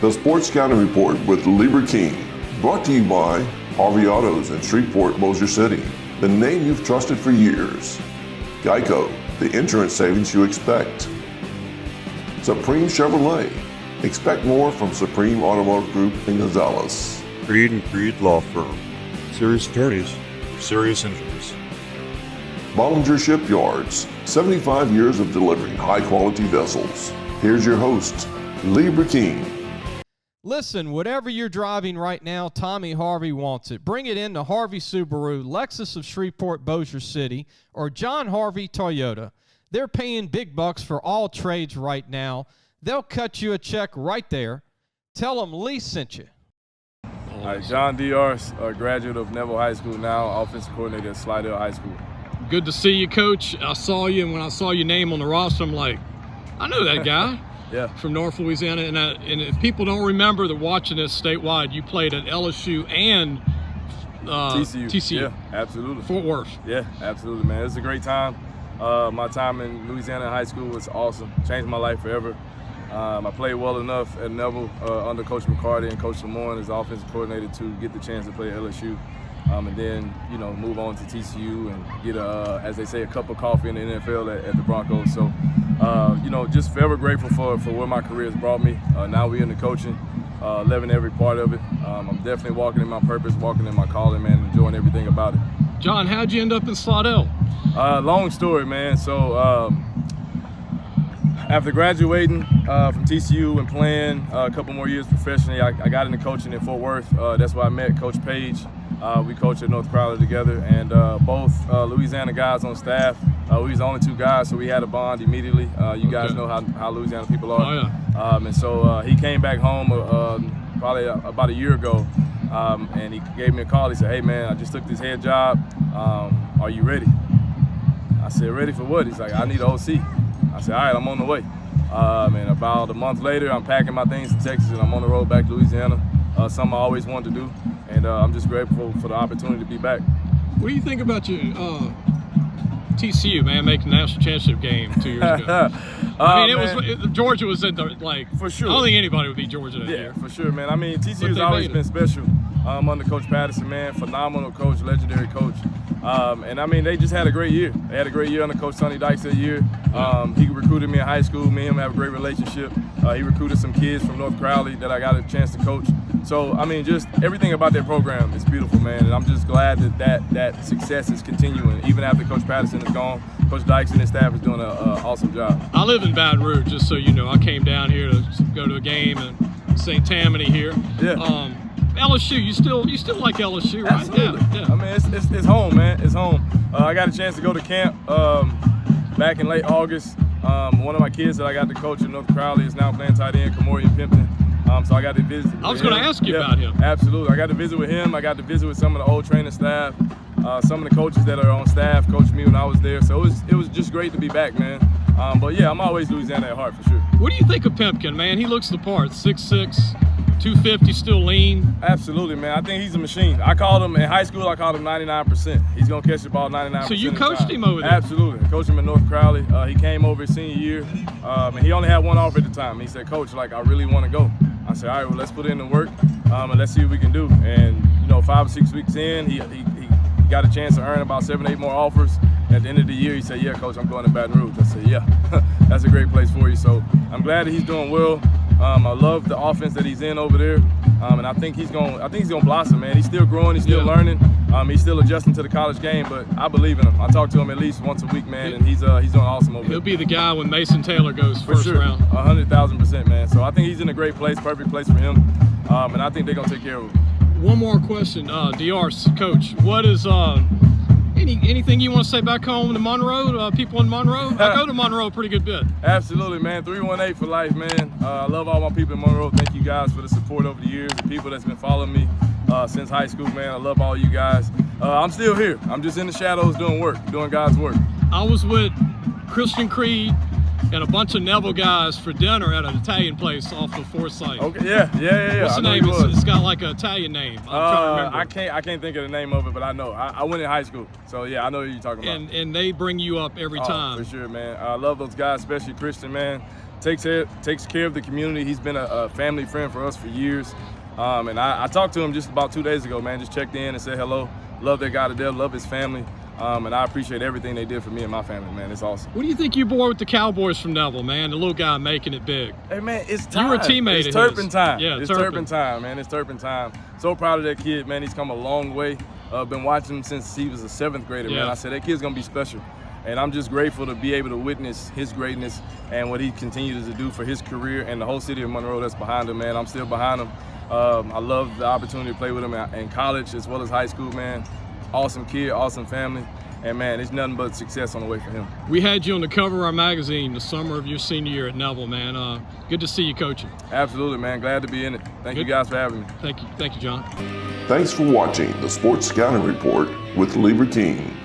The Sports County Report with Lieber King, brought to you by Harvey Autos in Shreveport, Bossier City, the name you've trusted for years. Geico, the insurance savings you expect. Supreme Chevrolet, expect more from Supreme Automotive Group in Gonzales. Creed and Creed Law Firm, serious attorneys for serious injuries. Bollinger Shipyards, 75 years of delivering high-quality vessels. Here's your host, Lieber King. Listen, whatever you're driving right now, Tommy Harvey wants it. Bring it in to Harvey Subaru, Lexus of Shreveport, Bossier City, or John Harvey Toyota. They're paying big bucks for all trades right now. They'll cut you a check right there. Tell them Lee sent you. All right, John Dirase, a graduate of Neville High School, now offensive coordinator at Slidell High School. Good to see you, Coach. I saw you, and when I saw your name on the roster, I'm like, I know that guy. Yeah. From North Louisiana. And if people don't remember that watching this statewide, you played at LSU and TCU. Yeah, absolutely. Fort Worth. Yeah, absolutely, man. It was a great time. My time in Louisiana high school was awesome. Changed my life forever. I played well enough at Neville under Coach McCarty and Coach Lemoyne as offensive coordinator to get the chance to play at LSU. And then, move on to TCU and get, as they say, a cup of coffee in the NFL at the Broncos. So, just forever grateful for where my career has brought me. Now we're in the coaching, loving every part of it. I'm definitely walking in my purpose, walking in my calling, man, enjoying everything about it. John, how'd you end up in Slidell? Long story, man. So, after graduating from TCU and playing a couple more years professionally, I got into coaching in Fort Worth. That's where I met Coach Page. We coached at North Crowley together, and both Louisiana guys on staff. We was the only two guys, so we had a bond immediately. You guys know how Louisiana people are. Oh, yeah. And so he came back home probably about a year ago, and he gave me a call. He said, "Hey, man, I just took this head job. Are you ready?" I said, "Ready for what?" He's like, "I need an OC." I said, "All right, I'm on the way." And about a month later, I'm packing my things to Texas, and I'm on the road back to Louisiana. Something I always wanted to do, and I'm just grateful for the opportunity to be back. What do you think about your TCU, man, making the national championship game 2 years ago? Georgia was in the, for sure. I don't think anybody would beat Georgia that year. Yeah, for sure, man. I mean, TCU's always been special under Coach Patterson, man. Phenomenal coach, legendary coach. And I mean, they just had a great year. They had a great year under Coach Sonny Dykes that year. He recruited me in high school. Me and him have a great relationship. He recruited some kids from North Crowley that I got a chance to coach. So, I mean, just everything about their program is beautiful, man. And I'm just glad that success is continuing. Even after Coach Patterson is gone, Coach Dykes and his staff is doing an awesome job. I live in Baton Rouge, just so you know. I came down here to go to a game in St. Tammany here. Yeah. LSU, you still like LSU, right? Absolutely. Yeah. I mean, it's home, man. It's home. I got a chance to go to camp back in late August. One of my kids that I got to coach in North Crowley is now playing tight end, Kamorian Pimpton. So I got to visit. I was going to ask you about him. Absolutely. I got to visit with him. I got to visit with some of the old training staff. Some of the coaches that are on staff coached me when I was there. So it was just great to be back, man. But yeah, I'm always Louisiana at heart for sure. What do you think of Pimpkin, man? He looks the part. 6'6", 250, still lean. Absolutely, man. I think he's a machine. I called him in high school. I called him 99%. He's gonna catch the ball 99%. So you coached him over there? Absolutely. I coached him at North Crowley. He came over his senior year, and he only had one offer at the time. He said, "Coach, I really want to go." I said, "All right, well, let's put in the work, and let's see what we can do." And 5 or 6 weeks in, he got a chance to earn about 7 or 8 more offers. At the end of the year, he said, "Yeah, Coach, I'm going to Baton Rouge." I said, "Yeah, that's a great place for you." So I'm glad that he's doing well. I love the offense that he's in over there, and I think he's gonna blossom, man. He's still growing, he's still learning, he's still adjusting to the college game, but I believe in him. I talk to him at least once a week, man, and he's doing awesome over there. He'll be the guy when Mason Taylor goes first round. 100,000%, man. So I think he's in a great place, perfect place for him, and I think they're gonna take care of him. One more question, Dirase, Coach. What is anything you want to say back home to Monroe, people in Monroe? I go to Monroe a pretty good bit. Absolutely, man. 318 for life, man. I love all my people in Monroe. Thank you guys for the support over the years, the people that's been following me since high school, man. I love all you guys. I'm still here. I'm just in the shadows doing work, doing God's work. I was with Christian Creed and a bunch of Neville guys for dinner at an Italian place off of Forsyth. Okay, yeah. What's the name? It's got like an Italian name. I'm trying to remember. I can't think of the name of it, but I know. I went in high school, so yeah, I know who you're talking about. And they bring you up every time. For sure, man. I love those guys, especially Christian, man. takes care of the community. He's been a family friend for us for years. And I talked to him just about 2 days ago, man. Just checked in and said hello. Love that guy to death, love his family. And I appreciate everything they did for me and my family, man. It's awesome. What do you think you bore with the Cowboys from Neville, man? The little guy making it big. Hey, man, it's time. You were a teammate. It's turpentine. Yeah, it's turpentine, man. It's turpentine. So proud of that kid, man. He's come a long way. Been watching him since he was a 7th grader, man. I said, that kid's going to be special. And I'm just grateful to be able to witness his greatness and what he continues to do for his career and the whole city of Monroe that's behind him, man. I'm still behind him. I love the opportunity to play with him in college as well as high school, man. Awesome kid, awesome family. And, man, it's nothing but success on the way for him. We had you on the cover of our magazine the summer of your senior year at Neville, man. Good to see you coaching. Absolutely, man. Glad to be in it. Thank you guys for having me. Thank you, John. Thanks for watching the Sports Scouting Report with Lieber King.